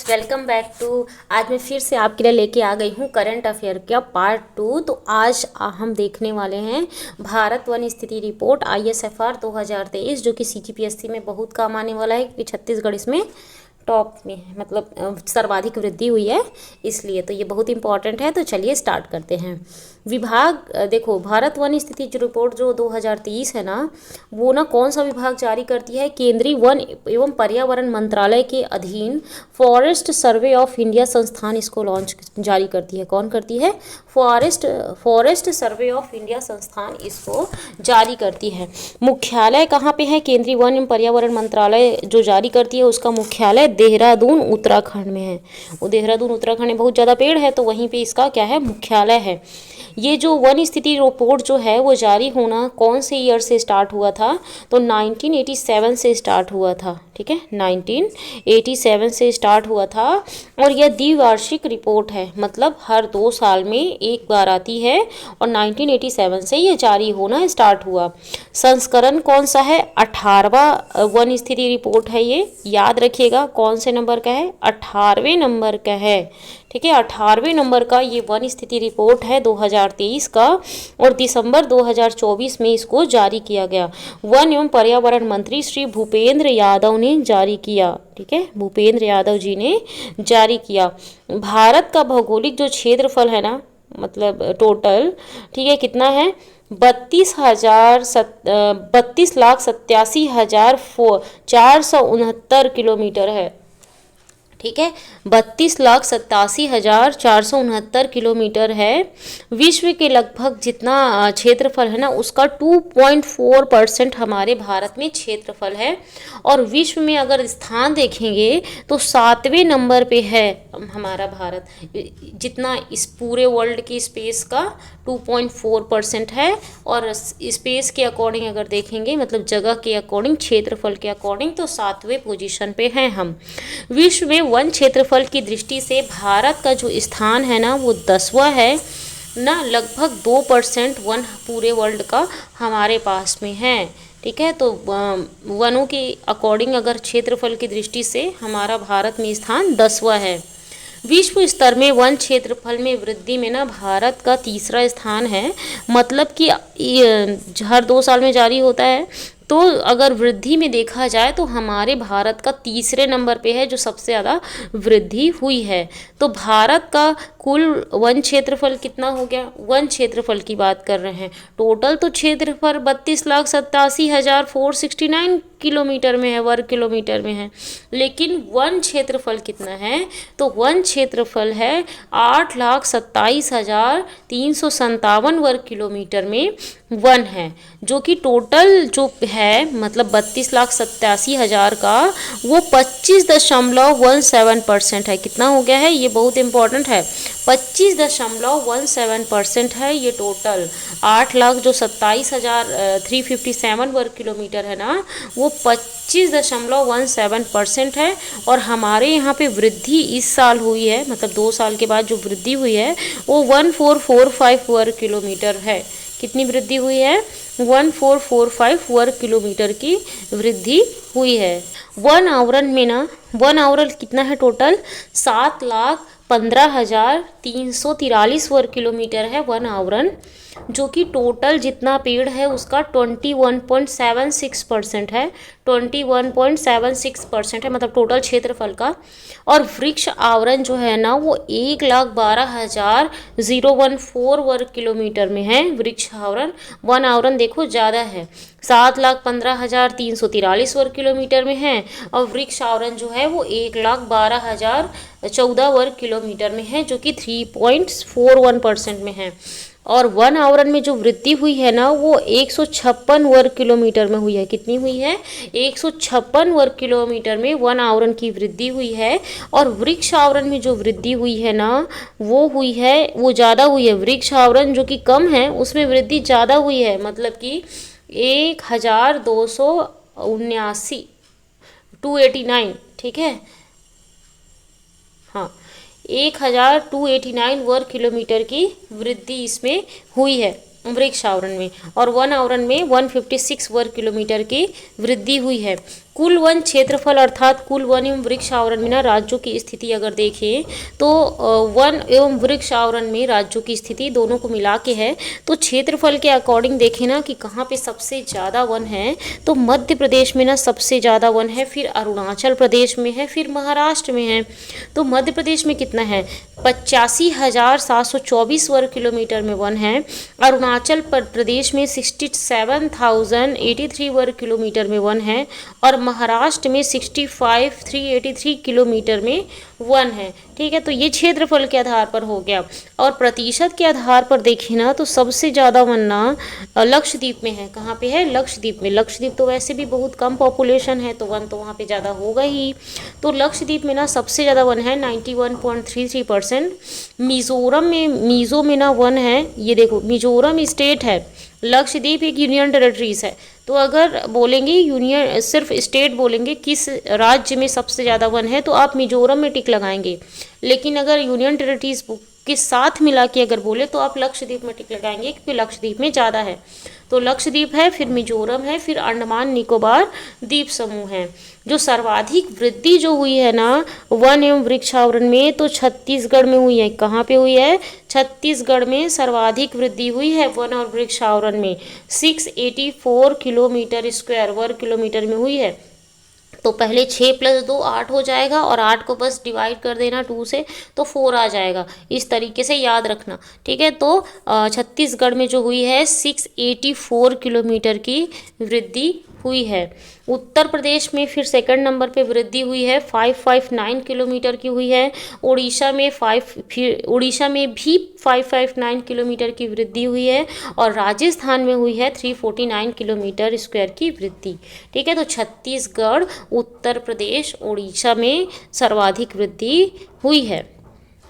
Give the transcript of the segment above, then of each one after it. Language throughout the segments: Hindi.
Welcome back to. आज मैं फिर से आपके लिए लेके आ गई हूँ करंट अफेयर का पार्ट 2। तो आज हम देखने वाले हैं भारत वन स्थिति रिपोर्ट ISFR 2023, जो कि CGPSC में बहुत काम आने वाला है कि छत्तीसगढ़ इसमें टॉप में है, मतलब सर्वाधिक वृद्धि हुई है, इसलिए तो ये बहुत इंपॉर्टेंट है। तो चलिए स्टार्ट करते हैं। विभाग देखो, भारत वन स्थिति जो रिपोर्ट जो 2023 है ना, वो ना कौन सा विभाग जारी करती है? केंद्रीय वन एवं पर्यावरण मंत्रालय के अधीन फॉरेस्ट सर्वे ऑफ इंडिया संस्थान इसको लॉन्च जारी करती है। कौन करती है? फॉरेस्ट सर्वे ऑफ इंडिया संस्थान इसको जारी करती है। मुख्यालय कहाँ पे है? केंद्रीय वन एवं पर्यावरण मंत्रालय जो जारी करती है उसका मुख्यालय देहरादून उत्तराखंड में है। वो देहरादून उत्तराखंड में बहुत ज़्यादा पेड़ है, तो वहीं पे इसका क्या है? मुख्यालय है। ये जो वन स्थिति रिपोर्ट जो है वो जारी होना कौन से ईयर से स्टार्ट हुआ था? तो 1987 से स्टार्ट हुआ था। ठीक है, 1987 से स्टार्ट हुआ था। और यह द्विवार्षिक रिपोर्ट है, मतलब हर 2 साल में एक बार आती है, और 1987 से ये जारी होना स्टार्ट हुआ। संस्करण कौन सा है? 18वां वन स्थिति रिपोर्ट है ये, याद रखिएगा। कौन से नंबर का है? 18वें नंबर का है। ठीक है, 18वें नंबर का ये वन स्थिति रिपोर्ट है 2023 का, और दिसंबर 2024 में इसको जारी किया गया। वन एवं पर्यावरण मंत्री श्री भूपेंद्र यादव ने जारी किया। ठीक है, भूपेंद्र यादव जी ने जारी किया। भारत का भौगोलिक जो क्षेत्रफल है ना, मतलब टोटल, ठीक है, कितना है? 32,87,469 किलोमीटर है। ठीक है, 32,87,469 किलोमीटर है। विश्व के लगभग जितना क्षेत्रफल है ना, उसका 2.4% हमारे भारत में क्षेत्रफल है। और विश्व में अगर स्थान देखेंगे तो 7वें नंबर पे है हमारा भारत। जितना इस पूरे वर्ल्ड की स्पेस का 2.4% है, और स्पेस के अकॉर्डिंग अगर देखेंगे, मतलब जगह के अकॉर्डिंग, क्षेत्रफल के अकॉर्डिंग, तो 7वें पोजीशन पे हैं हम। विश्व में वन क्षेत्रफल की दृष्टि से भारत का जो स्थान है ना, वो 10वां है ना। लगभग 2% वन पूरे वर्ल्ड का हमारे पास में है। ठीक है, तो वनों के अकॉर्डिंग अगर क्षेत्रफल की दृष्टि से हमारा भारत में स्थान 10वां है। विश्व स्तर में वन क्षेत्रफल में वृद्धि में ना भारत का 3रा स्थान है। मतलब कि हर 2 साल में जारी होता है, तो अगर वृद्धि में देखा जाए तो हमारे भारत का 3रे नंबर पे है, जो सबसे ज़्यादा वृद्धि हुई है। तो भारत का कुल वन क्षेत्रफल कितना हो गया? वन क्षेत्रफल की बात कर रहे हैं। टोटल तो क्षेत्रफल 32,87,469 किलोमीटर में है, वर्ग किलोमीटर में है, लेकिन वन क्षेत्रफल कितना है? तो वन क्षेत्रफल है 8,27,357 वर्ग किलोमीटर में वन है, जो कि टोटल जो है, मतलब 32,87,000 का, वो 25.17% है। कितना हो गया है? ये बहुत इंपॉर्टेंट है, 25.17% है ये टोटल। 8,27,357 वर्ग किलोमीटर है ना, वो 25.17% है। और हमारे यहाँ पे वृद्धि इस साल हुई है, मतलब 2 साल के बाद जो वृद्धि हुई है वो 1445 वर्ग किलोमीटर है। कितनी वृद्धि हुई है? 1445 वर्ग किलोमीटर की वृद्धि हुई है। वन आवरण में ना, वन आवरण कितना है टोटल? 7,15,343 वर्ग किलोमीटर है वन आवरण, जो कि टोटल जितना पेड़ है उसका 21.76% है। 21.76% है, मतलब टोटल क्षेत्रफल का। और वृक्ष आवरण जो है ना, वो 1,12,014 वर्ग किलोमीटर में है वृक्ष आवरण। वन आवरण देखो ज़्यादा है, 7,15,343 वर्ग किलोमीटर में है, और वृक्ष आवरण जो है वो 1,12,014 वर्ग किलोमीटर में है, जो कि 3.41% में है। और वन आवरण में जो वृद्धि हुई है ना, वो 156 वर्ग किलोमीटर में हुई है। कितनी हुई है? 156 वर्ग किलोमीटर में वन आवरण की वृद्धि हुई है। और वृक्ष आवरण में जो वृद्धि हुई है ना, वो हुई है, वो ज़्यादा हुई है। वृक्ष आवरण जो कि कम है, उसमें वृद्धि ज़्यादा हुई है, मतलब कि 1,279 289। ठीक है, हाँ, 1,289 वर्ग किलोमीटर की वृद्धि इसमें हुई है वृक्ष आवरण में। और वन आवरण में 156 वर्ग किलोमीटर की वृद्धि हुई है। कुल वन क्षेत्रफल अर्थात कुल वन एवं वृक्ष आवरण में ना राज्यों की स्थिति अगर देखें तो वन एवं वृक्ष आवरण में राज्यों की स्थिति दोनों को मिला के है। तो क्षेत्रफल के अकॉर्डिंग देखें ना कि कहाँ पे सबसे ज़्यादा वन है, तो मध्य प्रदेश में ना सबसे ज़्यादा वन है, फिर अरुणाचल प्रदेश में है, फिर महाराष्ट्र में है। तो मध्य प्रदेश में कितना है, 85,724 वर्ग किलोमीटर में वन है। अरुणाचल प्रदेश में 67,083 वर्ग किलोमीटर में वन है और महाराष्ट्र में 65,383 किलोमीटर में वन है। ठीक है, तो ये क्षेत्रफल के आधार पर हो गया। और प्रतिशत के आधार पर देखें ना तो सबसे ज़्यादा वन ना लक्षद्वीप में है। कहाँ पे है, लक्षद्वीप में। लक्षद्वीप तो वैसे भी बहुत कम पॉपुलेशन है तो वन तो वहाँ पे ज़्यादा होगा ही। तो लक्षद्वीप में ना सबसे ज़्यादा वन है 91.33%। मिज़ो में ना वन है, ये देखो मिजोरम स्टेट है, लक्षद्वीप एक यूनियन टेरेटरीज है। तो अगर बोलेंगे यूनियन सिर्फ स्टेट बोलेंगे किस राज्य में सबसे ज़्यादा वन है तो आप मिजोरम में टिक लगाएंगे, लेकिन अगर यूनियन टेरेटरीज के साथ मिला के अगर बोले तो आप लक्षद्वीप में टिक लगाएंगे क्योंकि लक्षद्वीप में ज़्यादा है। तो लक्षद्वीप है, फिर मिजोरम है, फिर अंडमान निकोबार द्वीप समूह है। जो सर्वाधिक वृद्धि जो हुई है ना वन एवं वृक्ष आवरण में तो छत्तीसगढ़ में हुई है। कहाँ पे हुई है, छत्तीसगढ़ में सर्वाधिक वृद्धि हुई है वन और वृक्ष आवरण में। 684 किलोमीटर स्क्वायर वर्ग किलोमीटर में हुई है। तो पहले 6 + 2 8 हो जाएगा और 8 को बस डिवाइड कर देना 2 से तो 4 आ जाएगा। इस तरीके से याद रखना, ठीक है। तो छत्तीसगढ़ में जो हुई है 684 किलोमीटर की वृद्धि हुई है। उत्तर प्रदेश में फिर सेकंड नंबर पे वृद्धि हुई है, 559 किलोमीटर की हुई है। उड़ीसा में भी 559 किलोमीटर की वृद्धि हुई है और राजस्थान में हुई है 349 किलोमीटर स्क्वायर की वृद्धि। ठीक है, तो छत्तीसगढ़, उत्तर प्रदेश, उड़ीसा में सर्वाधिक वृद्धि हुई है।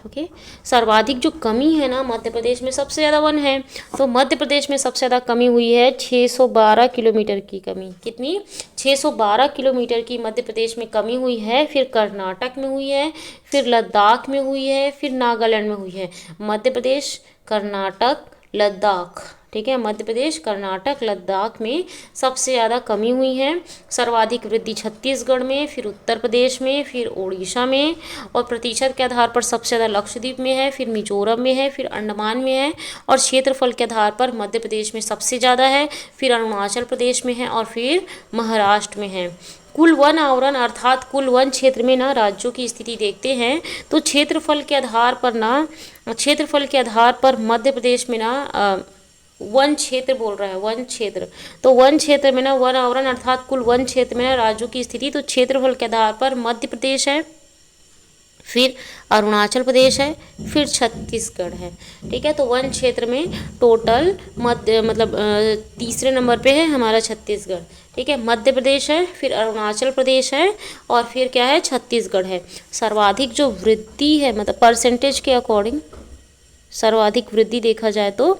ओके, सर्वाधिक जो कमी है ना मध्य प्रदेश में सबसे ज़्यादा वन है, तो मध्य प्रदेश में सबसे ज़्यादा कमी हुई है 612 किलोमीटर की कमी। कितनी, 612 किलोमीटर की मध्य प्रदेश में कमी हुई है। फिर कर्नाटक में हुई है, फिर लद्दाख में हुई है, फिर नागालैंड में हुई है। मध्य प्रदेश, कर्नाटक, लद्दाख, ठीक है, मध्य प्रदेश, कर्नाटक, लद्दाख में सबसे ज़्यादा कमी हुई है। सर्वाधिक वृद्धि छत्तीसगढ़ में, फिर उत्तर प्रदेश में, फिर उड़ीसा में, और प्रतिशत के आधार पर सबसे ज़्यादा लक्षद्वीप में है, फिर मिजोरम में है, फिर अंडमान में है, और क्षेत्रफल के आधार पर मध्य प्रदेश में सबसे ज़्यादा है, फिर अरुणाचल प्रदेश में है और फिर महाराष्ट्र में है। कुल वन आवरण अर्थात कुल वन क्षेत्र में ना राज्यों की स्थिति देखते हैं तो क्षेत्रफल के आधार पर मध्य प्रदेश में ना वन क्षेत्र बोल रहा है, वन क्षेत्र। तो वन क्षेत्र में ना वन आवरण अर्थात कुल वन क्षेत्र में ना राज्यों की स्थिति, तो क्षेत्रफल के आधार पर मध्य प्रदेश है, फिर अरुणाचल प्रदेश है, फिर छत्तीसगढ़ है। ठीक है, तो वन क्षेत्र में टोटल तीसरे नंबर पे है हमारा छत्तीसगढ़। ठीक है, मध्य प्रदेश है, फिर अरुणाचल प्रदेश है और फिर क्या है, छत्तीसगढ़ है। सर्वाधिक जो वृद्धि है मतलब परसेंटेज के अकॉर्डिंग सर्वाधिक वृद्धि देखा जाए तो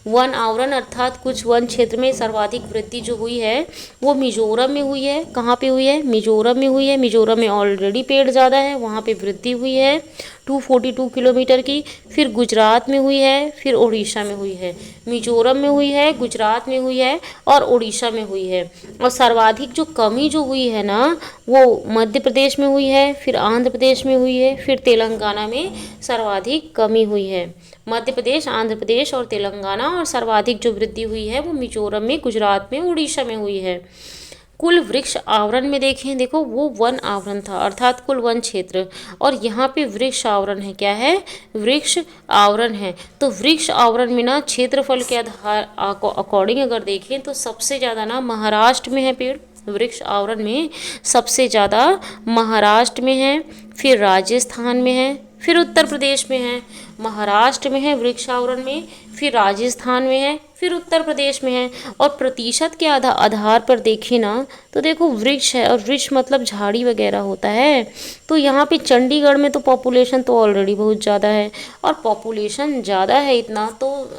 वन आवरण अर्थात कुछ वन क्षेत्र में सर्वाधिक वृद्धि जो हुई है वो मिजोरम में हुई है। कहाँ पे हुई है, मिजोरम में हुई है। मिजोरम में ऑलरेडी पेड़ ज़्यादा है, वहाँ पे वृद्धि हुई है 242 किलोमीटर की। फिर गुजरात में हुई है, फिर उड़ीसा में हुई है। मिजोरम में हुई है, गुजरात में हुई है और उड़ीसा में हुई है। और सर्वाधिक जो कमी जो हुई है ना वो मध्य प्रदेश में हुई है, फिर आंध्र प्रदेश में हुई है, फिर तेलंगाना में सर्वाधिक कमी हुई है। मध्य प्रदेश, आंध्र प्रदेश और तेलंगाना, और सर्वाधिक जो वृद्धि हुई है वो मिजोरम में, गुजरात में, उड़ीसा में हुई है। कुल वृक्ष आवरण में देखें, देखो वो वन आवरण था अर्थात कुल वन क्षेत्र, और यहाँ पे वृक्ष आवरण है। क्या है, वृक्ष आवरण है। तो वृक्ष आवरण में ना क्षेत्रफल के आधार अकॉर्डिंग अगर देखें तो सबसे ज़्यादा ना महाराष्ट्र में है पेड़। वृक्ष आवरण में सबसे ज़्यादा महाराष्ट्र में है, फिर राजस्थान में है, फिर उत्तर प्रदेश में है। महाराष्ट्र में है वृक्ष आवरण में, फिर राजस्थान में है, फिर उत्तर प्रदेश में है। और प्रतिशत के आधार पर देखें ना तो देखो वृक्ष है, और वृक्ष मतलब झाड़ी वगैरह होता है। तो यहाँ पे चंडीगढ़ में तो पॉपुलेशन तो ऑलरेडी बहुत ज़्यादा है, और पॉपुलेशन ज़्यादा है इतना तो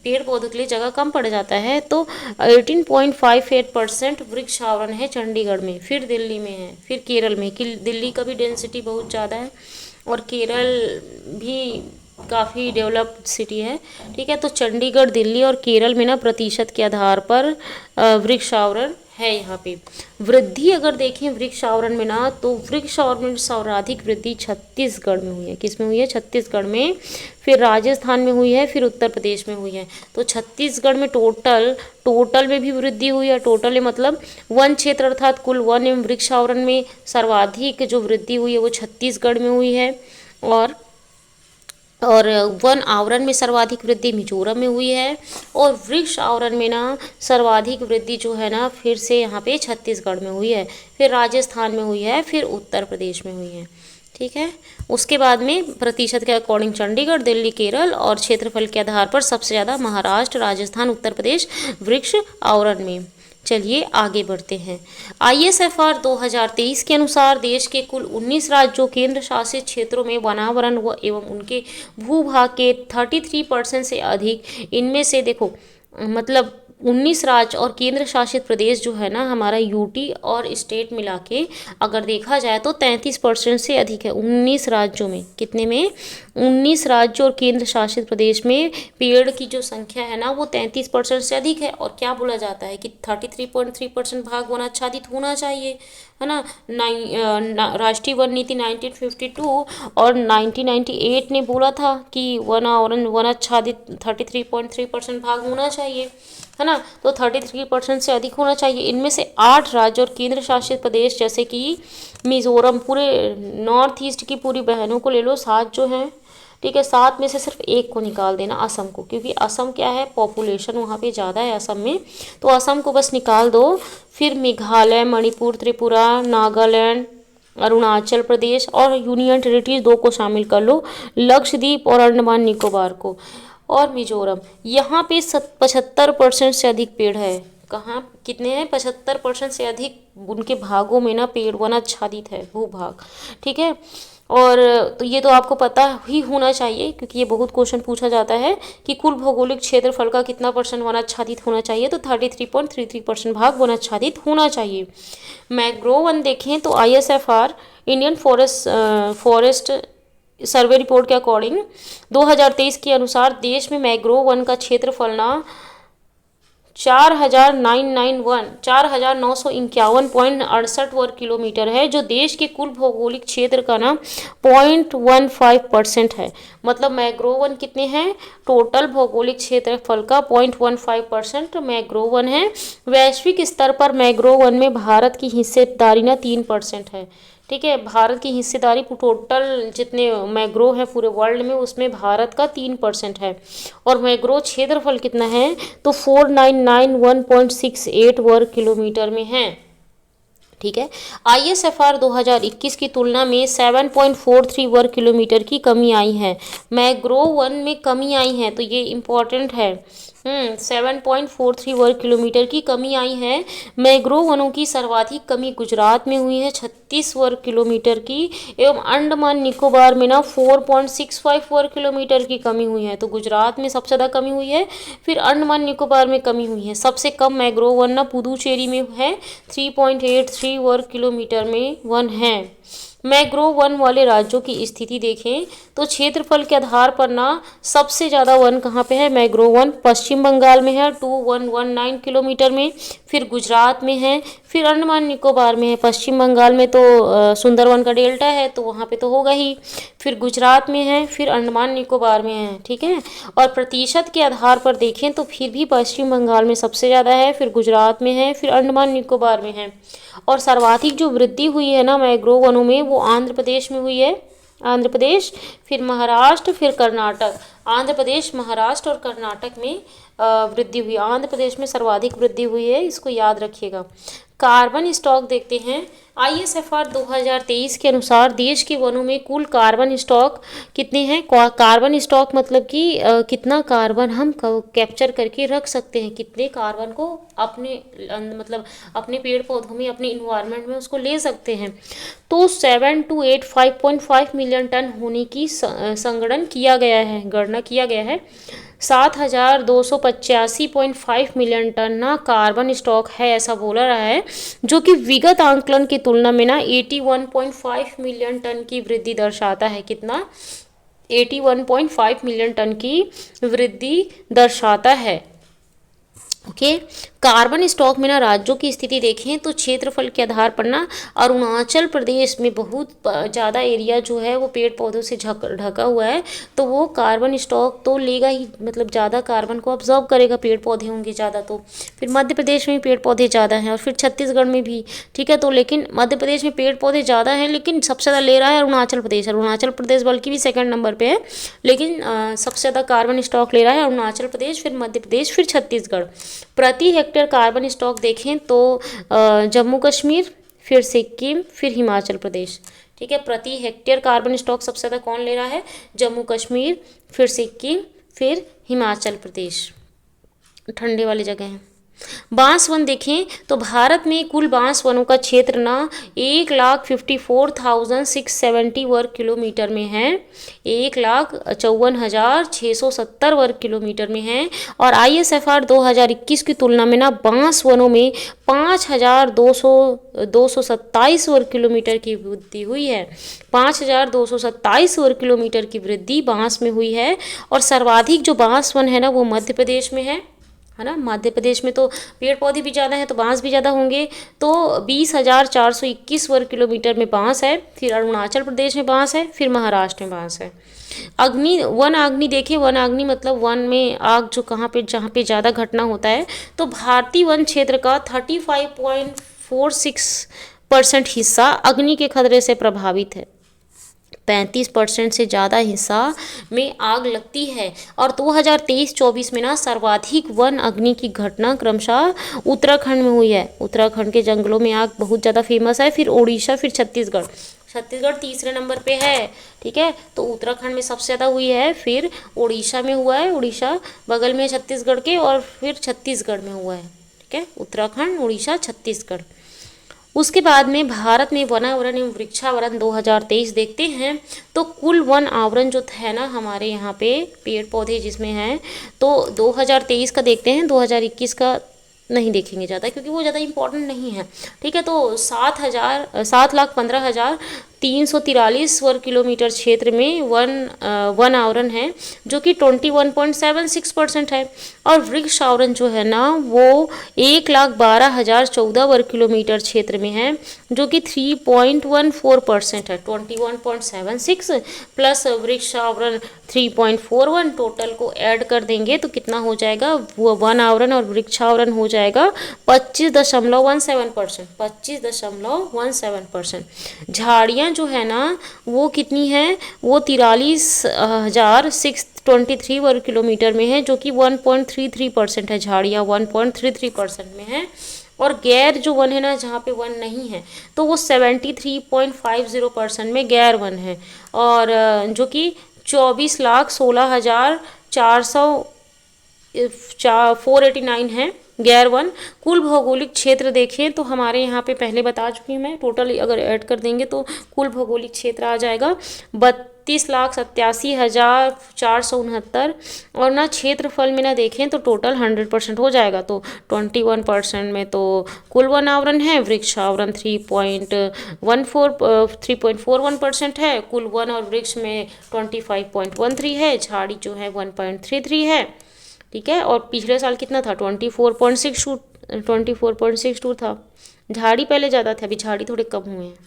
पेड़ पौधों के लिए जगह कम पड़ जाता है। तो 18.58% वृक्ष आवरण है चंडीगढ़ में, फिर दिल्ली में है, फिर केरल में। दिल्ली का भी डेंसिटी बहुत ज़्यादा है और केरल भी काफ़ी डेवलप्ड सिटी है। ठीक है, तो चंडीगढ़, दिल्ली और केरल में ना प्रतिशत के आधार पर वृक्ष आवरण है यहाँ पे। वृद्धि अगर देखें वृक्ष आवरण में ना, तो वृक्ष आवरण में सर्वाधिक वृद्धि छत्तीसगढ़ में हुई है। किस में हुई है? छत्तीसगढ़ में। फिर राजस्थान में हुई है, फिर उत्तर प्रदेश में हुई है। तो छत्तीसगढ़ में टोटल में भी वृद्धि हुई है। टोटल में मतलब वन क्षेत्र अर्थात कुल वन एवं वृक्ष आवरण में सर्वाधिक जो वृद्धि हुई है वो छत्तीसगढ़ में हुई है। और वन आवरण में सर्वाधिक वृद्धि मिजोरम में हुई है। और वृक्ष आवरण में ना सर्वाधिक वृद्धि जो है ना फिर से यहाँ पे छत्तीसगढ़ में हुई है, फिर राजस्थान में हुई है, फिर उत्तर प्रदेश में हुई है। ठीक है। उसके बाद में प्रतिशत के अकॉर्डिंग चंडीगढ़, दिल्ली, केरल और क्षेत्रफल के आधार पर सबसे ज़्यादा महाराष्ट्र, राजस्थान, उत्तर प्रदेश वृक्ष आवरण में। चलिए आगे बढ़ते हैं। ISFR 2023 के अनुसार देश के कुल 19 राज्यों केंद्र शासित क्षेत्रों में वनावरण व एवं उनके भूभाग के 33% से अधिक, इनमें से देखो मतलब 19 राज्य और केंद्र शासित प्रदेश जो है ना हमारा यूटी और स्टेट मिला के अगर देखा जाए तो 33% से अधिक है। 19 राज्यों में, कितने में? 19 राज्यों और केंद्र शासित प्रदेश में पेड़ की जो संख्या है ना वो 33% से अधिक है। और क्या बोला जाता है कि 33.3% भाग वन आच्छादित होना चाहिए, है ना। राष्ट्रीय वन नीति 1952 और 1998 ने बोला था कि वन आच्छादित 33.3% भाग होना चाहिए, है ना। तो 33% से अधिक होना चाहिए। इनमें से 8 राज्य और केंद्र शासित प्रदेश जैसे कि मिजोरम, पूरे नॉर्थ ईस्ट की पूरी बहनों को ले लो, 7 जो हैं, ठीक है। 7 में से सिर्फ एक को निकाल देना, असम को, क्योंकि असम क्या है, पॉपुलेशन वहाँ पे ज़्यादा है असम में, तो असम को बस निकाल दो। फिर मेघालय, मणिपुर, त्रिपुरा, नागालैंड, अरुणाचल प्रदेश और यूनियन टेरिटरीज 2 को शामिल कर लो, लक्षद्वीप और अंडमान निकोबार को, और मिजोरम। यहाँ पे 75% से अधिक पेड़ है। कहाँ कितने हैं? 75% से अधिक उनके भागों में ना पेड़ वन आच्छादित है, भूभाग। ठीक है। और तो ये तो आपको पता ही होना चाहिए, क्योंकि ये बहुत क्वेश्चन पूछा जाता है कि कुल भौगोलिक क्षेत्रफल का कितना परसेंट वन आच्छादित होना चाहिए, तो 33.33% भाग वन आच्छादित होना चाहिए। मैंग्रोव वन देखें तो ISFR Indian forest survey report के अकॉर्डिंग 2023 के अनुसार देश में मैंग्रोव वन का क्षेत्रफल ना 4,951.68 वर्ग किलोमीटर है, जो देश के कुल भौगोलिक क्षेत्र का ना 0.15% है। मतलब मैंग्रोव वन कितने हैं? टोटल भौगोलिक क्षेत्रफल का 0.15% मैंग्रोव वन है। वैश्विक स्तर पर मैंग्रोव वन में भारत की हिस्सेदारी ना 3% है। ठीक है। भारत की हिस्सेदारी टोटल जितने मैंग्रोव है पूरे वर्ल्ड में उसमें भारत का 3% है। और मैंग्रोव क्षेत्रफल कितना है? तो 4991.68 वर्ग किलोमीटर में है। ठीक है। ISFR 2021 की तुलना में 7.43 वर्ग किलोमीटर की कमी आई है। मैंग्रोव वन में कमी आई है, तो ये इम्पोर्टेंट है। 7.43 वर्ग किलोमीटर की कमी आई है। मैंग्रोव वनों की सर्वाधिक कमी गुजरात में हुई है 36 वर्ग किलोमीटर की, एवं अंडमान निकोबार में ना 4.65 वर्ग किलोमीटर की कमी हुई है। तो गुजरात में सबसे ज़्यादा कमी हुई है, फिर अंडमान निकोबार में कमी हुई है। सबसे कम मैंग्रोव वन ना पुदुचेरी में है, 3.83 वर्ग किलोमीटर में वन है। मैंग्रोव वन वाले राज्यों की स्थिति देखें तो क्षेत्रफल के आधार पर ना सबसे ज़्यादा वन कहाँ पे है? मैंग्रोव वन पश्चिम बंगाल में है 2119 किलोमीटर में, फिर गुजरात में है, फिर अंडमान निकोबार में है। पश्चिम बंगाल में तो सुंदरवन का डेल्टा है तो वहाँ पे तो होगा ही, फिर गुजरात में है, फिर अंडमान निकोबार में है। ठीक है। और प्रतिशत के आधार पर देखें तो फिर भी पश्चिम बंगाल में सबसे ज़्यादा है, फिर गुजरात में है, फिर अंडमान निकोबार में है। और सर्वाधिक जो वृद्धि हुई है ना मैंग्रोव वनों में वो आंध्र प्रदेश में हुई है। आंध्र प्रदेश, फिर महाराष्ट्र, फिर कर्नाटक। आंध्र प्रदेश, महाराष्ट्र और कर्नाटक में वृद्धि हुई। आंध्र प्रदेश में सर्वाधिक वृद्धि हुई है, इसको याद रखिएगा। कार्बन स्टॉक देखते हैं। ISFR 2023 के अनुसार देश के वनों में कुल कार्बन स्टॉक कितने हैं? कार्बन स्टॉक मतलब कि कितना कार्बन हम कैप्चर करके रख सकते हैं, कितने कार्बन को अपने मतलब अपने पेड़ पौधों में, अपने इन्वायरमेंट में उसको ले सकते हैं। तो 7285.5 मिलियन टन होने की संगणन किया गया है, गणना किया गया है। 7285.5 मिलियन टन ना कार्बन स्टॉक है, ऐसा बोला रहा है, जो कि विगत आंकलन की तुलना में ना 81.5 मिलियन टन की वृद्धि दर्शाता है। कितना? 81.5 मिलियन टन की वृद्धि दर्शाता है। ओके। कार्बन स्टॉक में ना राज्यों की स्थिति देखें तो क्षेत्रफल के आधार पर ना अरुणाचल प्रदेश में बहुत ज़्यादा एरिया जो है वो पेड़ पौधों से ढका हुआ है, तो वो कार्बन स्टॉक तो लेगा ही, मतलब ज़्यादा कार्बन को ऑब्जॉर्व करेगा, पेड़ पौधे होंगे ज़्यादा तो। फिर मध्य प्रदेश में भी पेड़ पौधे ज़्यादा हैं और फिर छत्तीसगढ़ में भी, ठीक है। तो लेकिन मध्य प्रदेश में पेड़ पौधे ज़्यादा हैं, लेकिन सबसे ज़्यादा ले रहा है अरुणाचल प्रदेश। अरुणाचल प्रदेश बल्कि भी सेकंड नंबर पे है, लेकिन सबसे ज़्यादा कार्बन स्टॉक ले रहा है अरुणाचल प्रदेश, फिर मध्य प्रदेश, फिर छत्तीसगढ़। प्रति हेक्टेयर कार्बन स्टॉक देखें तो जम्मू कश्मीर, फिर सिक्किम, फिर हिमाचल प्रदेश, ठीक है। प्रति हेक्टेयर कार्बन स्टॉक सबसे ज़्यादा कौन ले रहा है? जम्मू कश्मीर, फिर सिक्किम, फिर हिमाचल प्रदेश, ठंडे वाली जगह हैं। बांस वन देखें तो भारत में कुल बांस वनों का क्षेत्र ना 1,54,670 वर्ग किलोमीटर में है, 1,54,670 वर्ग किलोमीटर में है। और ISFR 2021 की तुलना में ना बांस वनों में 5,227 वर्ग किलोमीटर की वृद्धि हुई है। 5,227 वर्ग किलोमीटर की वृद्धि बांस में हुई है। और सर्वाधिक जो बांस वन है ना वो मध्य प्रदेश में है ना। मध्य प्रदेश में तो पेड़ पौधे भी ज़्यादा हैं तो बांस भी ज़्यादा होंगे, तो 20,421 वर्ग किलोमीटर में बांस है। फिर अरुणाचल प्रदेश में बांस है, फिर महाराष्ट्र में बांस है। वन अग्नि देखें, वन अग्नि मतलब वन में आग जो जहाँ पे ज़्यादा घटना होता है, तो भारतीय वन क्षेत्र का 35.46% हिस्सा अग्नि के खतरे से प्रभावित है। 35% से ज़्यादा हिस्सा में आग लगती है। और 2023-24 में ना सर्वाधिक वन अग्नि की घटना क्रमशः उत्तराखंड में हुई है। उत्तराखंड के जंगलों में आग बहुत ज़्यादा फेमस है। फिर ओडिशा, फिर छत्तीसगढ़। छत्तीसगढ़ तीसरे नंबर पे है, ठीक है। तो उत्तराखंड में सबसे ज़्यादा हुई है, फिर ओडिशा में हुआ है, ओडिशा बगल में छत्तीसगढ़ के, और फिर छत्तीसगढ़ में हुआ है, ठीक है। उत्तराखंड, ओडिशा, छत्तीसगढ़। उसके बाद में भारत में वनावरण एवं वृक्षावरण 2023 देखते हैं तो कुल वन आवरण जो है ना हमारे यहाँ पे पेड़ पौधे जिसमें हैं, तो 2023 का देखते हैं, 2021 का नहीं देखेंगे ज़्यादा क्योंकि वो ज़्यादा इम्पोर्टेंट नहीं है, ठीक है। तो 7,15,343 वर्ग किलोमीटर क्षेत्र में वन आवरण है जो कि 21.76% है। और वृक्ष आवरण जो है ना वो 1,12,014 वर्ग किलोमीटर क्षेत्र में है जो कि 3.14% है। 21.76 प्लस वृक्ष आवरण 3.41, टोटल को ऐड कर देंगे तो कितना हो जाएगा? वो वन आवरण और वृक्ष आवरण हो जाएगा 25.17%। 25.17%। झाड़ियाँ जो है ना वो कितनी है? वो 43,623 वर्ग किलोमीटर में है जो कि 1.33% है। झाड़ियाँ 1.33% में है। और गैर जो वन है ना जहाँ पे वन नहीं है तो वो 73.50% में गैर वन है। और जो कि 24,16,489 है गैर वन। कुल भौगोलिक क्षेत्र देखें तो हमारे यहाँ पे पहले बता चुकी हूँ मैं, टोटल अगर ऐड कर देंगे तो कुल भौगोलिक क्षेत्र आ जाएगा 32,87,469। और ना क्षेत्रफल में ना देखें तो टोटल 100% हो जाएगा। तो 21% में तो कुल वन आवरण है, वृक्ष आवरण 3.41% है, कुल वन और वृक्ष में 25.13 है, झाड़ी जो है 1.33 है, ठीक है। और पिछले साल कितना था? 24.62 था। झाड़ी पहले ज़्यादा थे, अभी झाड़ी थोड़े कम हुए हैं।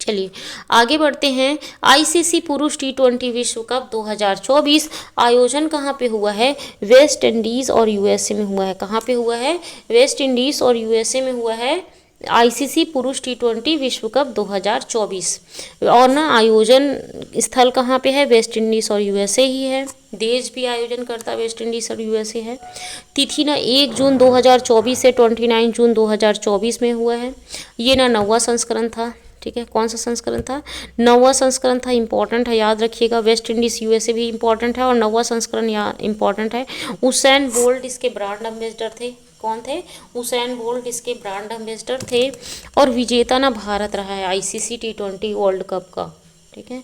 चलिए आगे बढ़ते हैं। ICC पुरुष T20 विश्व कप 2024 आयोजन कहाँ पे हुआ है? वेस्ट इंडीज़ और USA में हुआ है। कहाँ पे हुआ है? वेस्ट इंडीज़ और USA में हुआ है ICC पुरुष T20 विश्व कप 2024। और ना आयोजन स्थल कहाँ पे है? वेस्ट इंडीज़ और USA ही है। देश भी आयोजन करता वेस्ट इंडीज़ और USA है। तिथि ना 1 जून 2024 से 29 जून 2024 में हुआ है। ये ना 9वां संस्करण था, ठीक है। कौन सा संस्करण था? 9वां संस्करण था। इंपॉर्टेंट है, याद रखिएगा। वेस्ट इंडीज़ USA भी इंपॉर्टेंट है और 9वां संस्करण इंपॉर्टेंट है। उसैन बोल्ट इसके ब्रांड एम्बेसडर थे। कौन थे? उसैन बोल्ट इसके ब्रांड एम्बेसडर थे। और विजेता ना भारत रहा है ICC T20 वर्ल्ड कप का, ठीक है।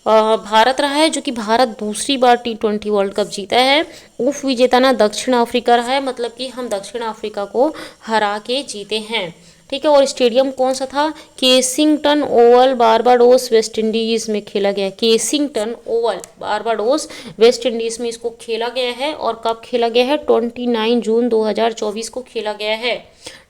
भारत रहा है जो कि भारत दूसरी बार T20 वर्ल्ड कप जीता है। उप विजेता ना दक्षिण अफ्रीका रहा है, मतलब कि हम दक्षिण अफ्रीका को हरा के जीते हैं। ठीक है। और स्टेडियम कौन सा था? केसिंगटन ओवल, बारबाडोस, वेस्ट इंडीज़ में खेला गया। केसिंगटन ओवल, बारबाडोस, वेस्ट इंडीज़ में इसको खेला गया है। और कब खेला गया है? 29 जून 2024 को खेला गया है।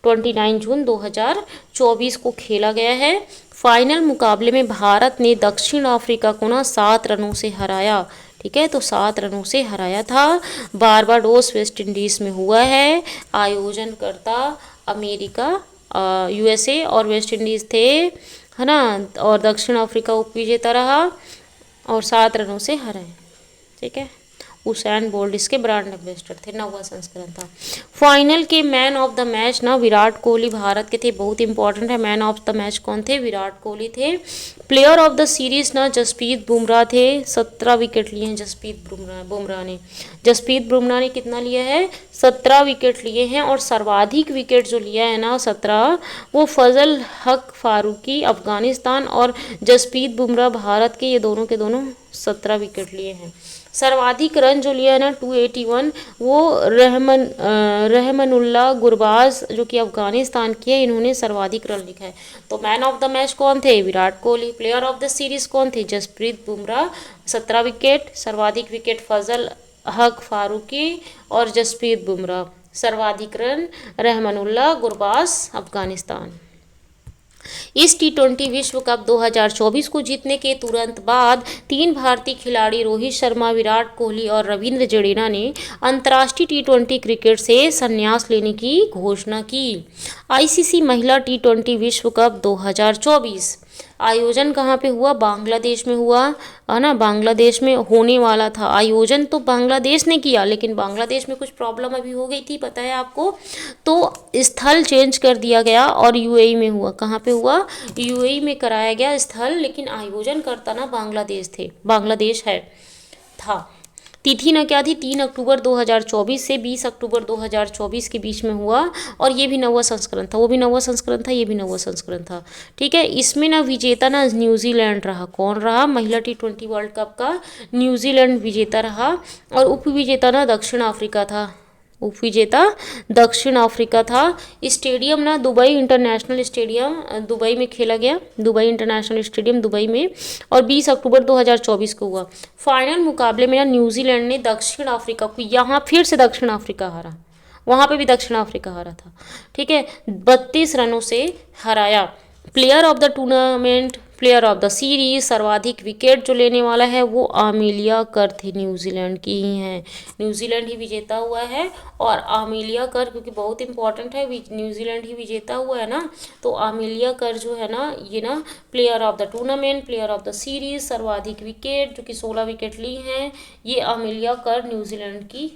29 जून 2024 को खेला गया है। फाइनल मुकाबले में भारत ने दक्षिण अफ्रीका को ना 7 रनों से हराया। ठीक है, तो 7 रनों से हराया था। बारबाडोस वेस्ट इंडीज़ में हुआ है। आयोजनकर्ता अमेरिका, यूएसए और वेस्ट इंडीज़ थे, है ना। और दक्षिण अफ्रीका उपविजेता रहा और 7 रनों से हराए। ठीक है। उसैन बोल्ट इसके ब्रांड एम्बेसडर थे, 9वां संस्करण था। फाइनल के मैन ऑफ द मैच ना विराट कोहली भारत के थे, बहुत इंपॉर्टेंट है। मैन ऑफ द मैच कौन थे? विराट कोहली थे। प्लेयर ऑफ द सीरीज ना जसप्रीत बुमराह थे, 17 विकेट लिए हैं जसप्रीत बुमराह ने। जसप्रीत बुमराह ने कितना लिया है? 17 विकेट लिए हैं। और सर्वाधिक विकेट जो लिया है ना 17, वो फजल हक फारूकी अफगानिस्तान और जसप्रीत बुमराह भारत के, ये दोनों के दोनों 17 विकेट लिए हैं। सर्वाधिक रन जो लिया है ना 281, वो रहमनुल्लाह गुरबाज जो कि अफगानिस्तान की है, इन्होंने सर्वाधिक रन लिखा है। तो मैन ऑफ द मैच कौन थे? Virat Kohli. Player of the series कौन थे? जसप्रीत बुमराह, 17 विकेट। सर्वाधिक विकेट फजल हक फारूकी और जसप्रीत बुमराह। सर्वाधिक रन रहमनुल्लाह गुरबाज अफगानिस्तान। इस T20 विश्व कप 2024 को जीतने के तुरंत बाद 3 भारतीय खिलाड़ी रोहित शर्मा, विराट कोहली और रविंद्र जडेजा ने अंतर्राष्ट्रीय T20 क्रिकेट से संन्यास लेने की घोषणा की। आईसीसी महिला T20 विश्व कप 2024 आयोजन कहाँ पे हुआ? बांग्लादेश में हुआ, है ना। बांग्लादेश में होने वाला था। आयोजन तो बांग्लादेश ने किया, लेकिन बांग्लादेश में कुछ प्रॉब्लम अभी हो गई थी, पता है आपको, तो स्थल चेंज कर दिया गया और यूएई में हुआ। कहाँ पे हुआ? यूएई में कराया गया स्थल, लेकिन आयोजन करता ना बांग्लादेश था। तिथि ना क्या थी? 3 अक्टूबर 2024 से 20 अक्टूबर 2024 के बीच में हुआ। और ये भी 9वां संस्करण था, वो भी 9वां संस्करण था, ये भी 9वां संस्करण था। ठीक है। इसमें ना विजेता ना न्यूजीलैंड रहा। कौन रहा? महिला T20 वर्ल्ड कप का न्यूजीलैंड विजेता रहा। और उपविजेता ना दक्षिण अफ्रीका था। उपविजेता दक्षिण अफ्रीका था। स्टेडियम ना दुबई इंटरनेशनल स्टेडियम दुबई में खेला गया। दुबई इंटरनेशनल स्टेडियम दुबई में। और 20 अक्टूबर 2024 को हुआ। फाइनल मुकाबले में ना न्यूजीलैंड ने दक्षिण अफ्रीका को, यहाँ फिर से दक्षिण अफ्रीका हारा, वहाँ पे भी दक्षिण अफ्रीका हारा था। ठीक है, 32 रनों से हराया। Player of the tournament, player of the series, सर्वाधिक विकेट जो लेने वाला है वो आमिलिया कर थे, न्यूजीलैंड की ही हैं। न्यूजीलैंड ही विजेता हुआ है। और आमिलिया कर, क्योंकि बहुत इंपॉर्टेंट है, न्यूजीलैंड ही विजेता हुआ है ना, तो आमिलिया कर जो है ना, ये ना player of the tournament, player of the series, सर्वाधिक विकेट जो कि 16 विकेट ली हैं, ये आमिलिया कर न्यूजीलैंड की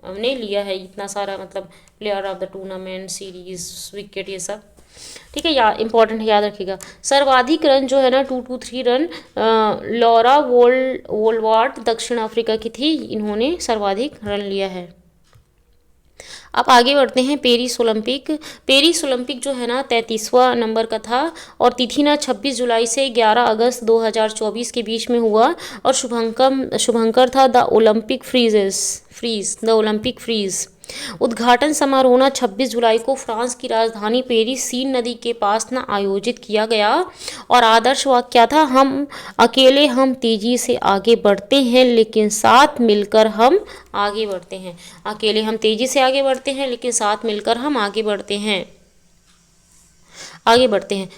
हमने लिया है। इतना सारा मतलब player of the tournament, series, wicket, ये सब। ठीक है, इंपॉर्टेंट है, याद रखिएगा। सर्वाधिक रन जो है ना 223 रन लॉरा वोलवार्ट दक्षिण अफ्रीका की थी, इन्होंने सर्वाधिक रन लिया है। अब आगे बढ़ते हैं। पेरिस ओलंपिक जो है ना 33वां नंबर का था। और तिथि ना 26 जुलाई से 11 अगस्त 2024 के बीच में हुआ। और शुभंकर था द ओलंपिक फ्रीज। उद्घाटन समारोह ना 26 जुलाई को फ्रांस की राजधानी पेरिस सीन नदी के पास ना आयोजित किया गया। और आदर्श वाक्य क्या था? हम तेजी से आगे बढ़ते हैं, लेकिन साथ मिलकर हम आगे बढ़ते हैं। अकेले हम तेजी से आगे बढ़ते हैं, लेकिन साथ मिलकर हम आगे बढ़ते हैं।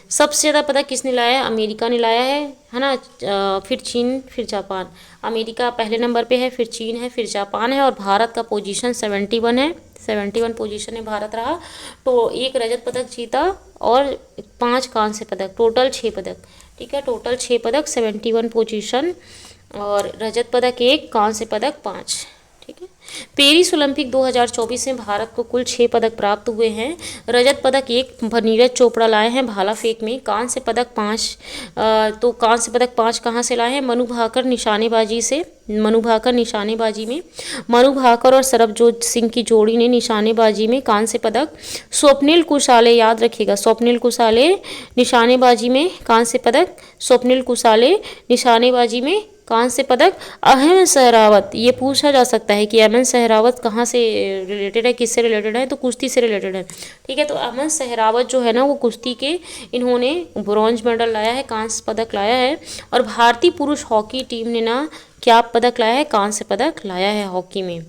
सबसे ज़्यादा पदक किसने लाया है? अमेरिका ने लाया है ना। फिर चीन, फिर जापान। अमेरिका पहले नंबर पे है, फिर चीन है, फिर जापान है। और भारत का पोजीशन 71 है, 71 पोजीशन में भारत रहा। तो 1 रजत पदक जीता और 5 कांस्य पदक, टोटल 6 पदक। ठीक है, टोटल 6 पदक, 71 पोजीशन, और रजत पदक 1, कांस्य पदक 5। ठीक है। पेरिस ओलंपिक 2024 में भारत को कुल 6 पदक प्राप्त हुए हैं। रजत पदक 1 नीरज चोपड़ा लाए हैं भाला फेंक में। कांस्य पदक 5, तो कांस्य पदक 5 कहाँ से लाए हैं? मनु भाकर निशानेबाजी में मनु भाकर और सरबजोत सिंह की जोड़ी ने निशानेबाजी में कांस्य पदक। स्वप्निल कुसाले, याद रखिएगा, स्वप्निल कुसाले निशानेबाजी में कांस्य पदक। स्वप्निल कुसाले निशानेबाजी में कांस्य पदक। अमन सहरावत, ये पूछा जा सकता है कि अमन सहरावत कहाँ से रिलेटेड है, किससे रिलेटेड है, तो कुश्ती से रिलेटेड है। ठीक है, तो अमन सहरावत जो है ना वो कुश्ती के, इन्होंने ब्रॉन्ज मेडल लाया है, कांस्य पदक लाया है। और भारतीय पुरुष हॉकी टीम ने ना क्या पदक लाया है, कांस्य पदक लाया है हॉकी में।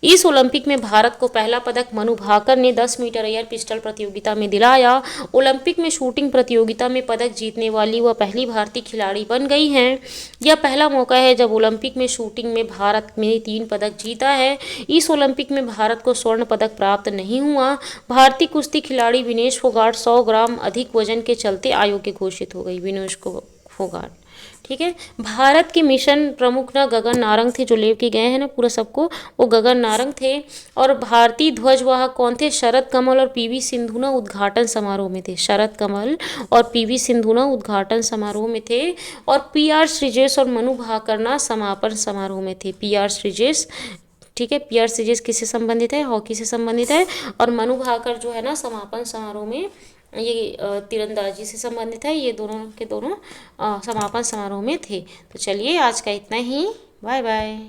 इस ओलंपिक में भारत को पहला पदक मनु भाकर ने 10 मीटर एयर पिस्टल प्रतियोगिता में दिलाया। ओलंपिक में शूटिंग प्रतियोगिता में पदक जीतने वाली वह पहली भारतीय खिलाड़ी बन गई हैं। यह पहला मौका है जब ओलंपिक में शूटिंग में भारत ने 3 पदक जीता है। इस ओलंपिक में भारत को स्वर्ण पदक प्राप्त नहीं हुआ। भारतीय कुश्ती खिलाड़ी विनेश फोगाट 100 ग्राम अधिक वजन के चलते अयोग्य घोषित हो गई। विनेश फोगाट, ठीक है। भारत के मिशन प्रमुख ना गगन नारंग थे, जो लेके गए हैं ना पूरा सबको, वो गगन नारंग थे। और भारतीय ध्वजवाहक कौन थे, शरद कमल और पीवी सिंधु ना उद्घाटन समारोह में थे। शरद कमल और पीवी सिंधु ना उद्घाटन समारोह में थे। और पीआर श्रीजेश और मनु भाकर ना समापन समारोह में थे। पीआर श्रीजेश, ठीक है, पीआर श्रीजेश किससे संबंधित है, हॉकी से संबंधित है। और मनु भाकर जो है ना समापन समारोह में ये तीरंदाजी से संबंधित है। ये दोनों के दोनों समापन समारोह में थे। तो चलिए आज का इतना ही, बाय बाय।